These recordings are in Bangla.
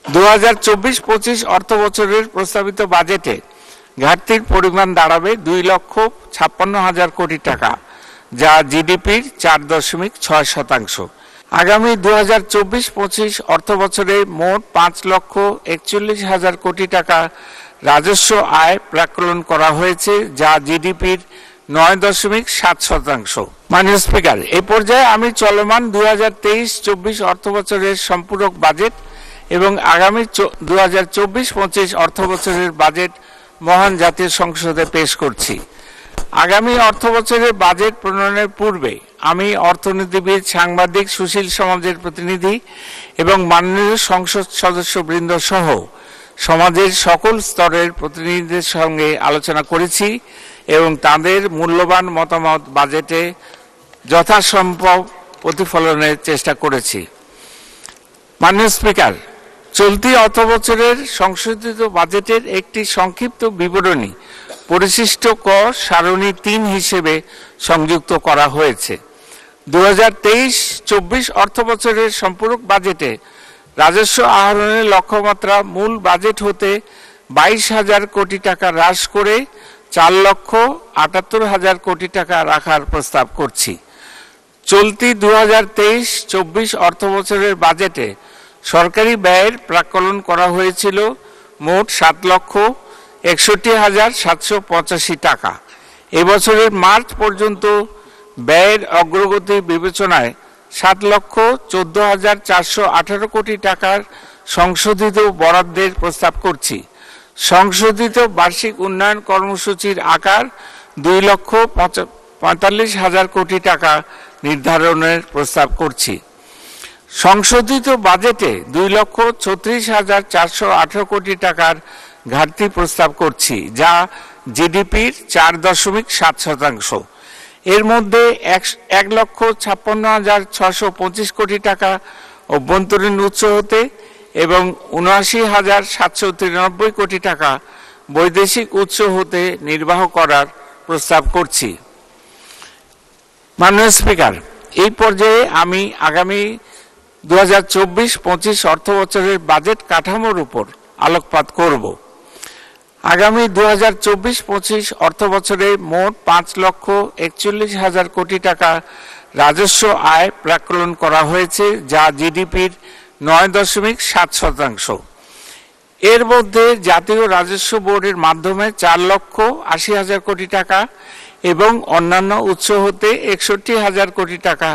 2024-25 অর্থবছরের প্রস্তাবিত বাজেটে ঘাটতির পরিমাণ দাঁড়াবে 2,56,000 কোটি টাকা, যা জিডিপির 4.6%। আগামী 2024-25 অর্থবছরে মোট 5,41,000 কোটি টাকা রাজস্ব আয় প্রাক্কলন করা হয়েছে, যা জিডিপির 9.7%। মাননীয় স্পিকার, এই পর্যায়ে আমি চলমান 2023-24 অর্থবছরের সম্পূরক বাজেট এবং আগামী 2024-25 অর্থবছরের বাজেট মহান জাতীয় সংসদে পেশ করছি। আগামী অর্থবছরের বাজেট প্রণয়নের পূর্বে আমি অর্থনীতিবিদ, সাংবাদিক, সুশীল সমাজের প্রতিনিধি এবং মাননীয় সংসদ সদস্যবৃন্দ সহ সমাজের সকল স্তরের প্রতিনিধিদের সঙ্গে আলোচনা করেছি এবং তাদের মূল্যবান মতামত বাজেটে যথাসম্ভব প্রতিফলনের চেষ্টা করেছি। মাননীয় স্পিকার, চলতি অর্থবছরের সংশোধিত বাজেটের একটি সংক্ষিপ্ত বিবরণী পরিশিষ্ট ক সারণী 3 হিসেবে সংযুক্ত করা হয়েছে। 2023-24 অর্থবছরের সম্পূরক বাজেটে রাজস্ব আহরণের লক্ষ্যমাত্রা মূল বাজেট হতে 22,000 কোটি টাকা হ্রাস করে 4,78,000 কোটি টাকা রাখার প্রস্তাব করছি। চলতি 2023-24 অর্থবছরের বাজেটে সরকারি ব্যয়ের প্রাক্কলন করা হয়েছিল মোট 7,61,785 টাকা। এবছরের মার্চ পর্যন্ত ব্যয়ের অগ্রগতি বিবেচনায় 7,14,418 কোটি টাকার সংশোধিত বরাদ্দের প্রস্তাব করছি। সংশোধিত বার্ষিক উন্নয়ন কর্মসূচির আকার 2,45,000 কোটি টাকা নির্ধারণের প্রস্তাব করছি। সংশোধিত বাজেটে 2,36,418 কোটি টাকার ঘাটতি প্রস্তাব করছি, যা জিডিপির 4.7%। এর মধ্যে 1,56,625 কোটি টাকা অভ্যন্তরীণ উৎস হতে এবং 79,793 কোটি টাকা বৈদেশিক উৎস হতে নির্বাহ করার প্রস্তাব করছি। মাননীয় স্পিকার, এই পর্যায়ে আমি আগামী 2024-25 অর্থবছরের বাজেট কাঠামোর উপর আলোকপাত করব। আগামী 2024-25 অর্থবছরে মোট 5,41,000 কোটি টাকা রাজস্ব আয় প্রাক্কলন করা হয়েছে, যা জিডিপির 9.7%। এর মধ্যে জাতীয় রাজস্ব বোর্ডের মাধ্যমে 4,80,000 কোটি টাকা এবং অন্যান্য উৎস হতে 61,000 কোটি টাকা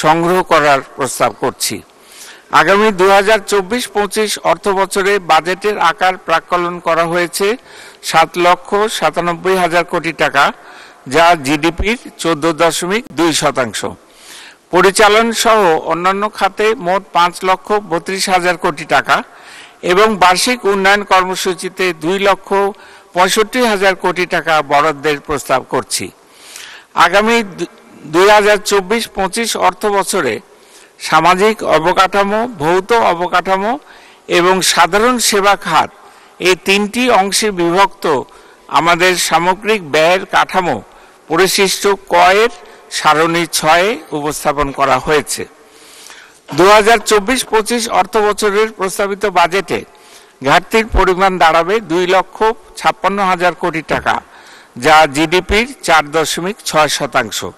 সংগ্রহ করার প্রস্তাব করছি। আগামী 2024-25 অর্থবছরে বাজেটের আকার প্রাক্কলন করা হয়েছে 7,97,000 কোটি টাকা, যা জিডিপির 14.2%। পরিচালন সহ অন্যান্য খাতে মোট 5,32,000 কোটি টাকা এবং বার্ষিক উন্নয়ন কর্মসূচিতে 2,65,000 কোটি টাকা বরাদ্দের প্রস্তাব করছি। আগামী 2024-25 অর্থবছরে সামাজিক অবকাঠামো, ভৌত অবকাঠামো এবং সাধারণ সেবা খাত, এই 3টি অংশে বিভক্ত আমাদের সামগ্রিক ব্যয়ের কাঠামো পরিশিষ্ট ক এর সারণী 6 উপস্থাপন করা হয়েছে। 2024-25 অর্থবছরের প্রস্তাবিত বাজেটে ঘাটতির পরিমাণ দাঁড়াবে 2,56,000 কোটি টাকা, যা জিডিপির 4.6%।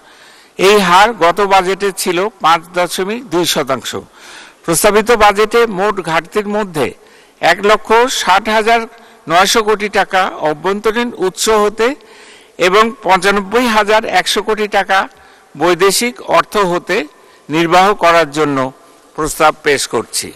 এই হার গত বাজেটে ছিল 5.2%। প্রস্তাবিত বাজেটে মোট ঘাটতির মধ্যে 1,60,900 কোটি টাকা অভ্যন্তরীণ উৎস হতে এবং 95,100 কোটি টাকা বৈদেশিক অর্থ হতে নির্বাহ করার জন্য প্রস্তাব পেশ করছি।